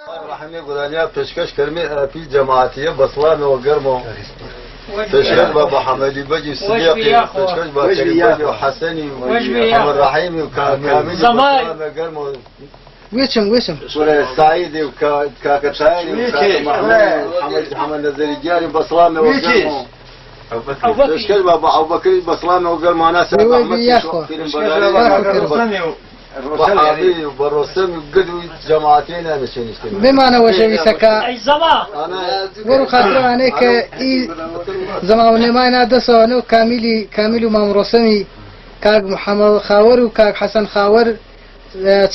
رحمي قرانيا بتشكش كلمة في جماعتية بصلان وقرمو تشكش بابا حمدي بجي صديقي تشكش بابا كريم وحسني ومحمد رحيمي وكامل وقرمو ويشم سعيدي وكاكتايني محمد نزريجاني بصلان وقرمو تشكش بابا أبو بكر بصلان وقرمو أنا سعيد أحمد وحابي وبروسم وقدوي جماعتين أنا شنيشتي بمعنى وشوي سكا أي زمان ورو خاطر عليك زمان ما ينادسوا أنو كامل ومام رسمي كاك محمد خاور وكاك حسن خاور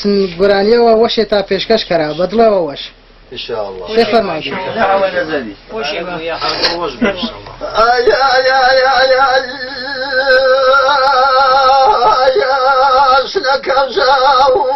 تنقرانيا ووشتا بيشكش كرا بدلا ووش إن شاء الله شيخ معي دعوة نزلي وش يبغى يا وش يا شنك جاو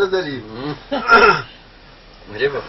نزلي مريبة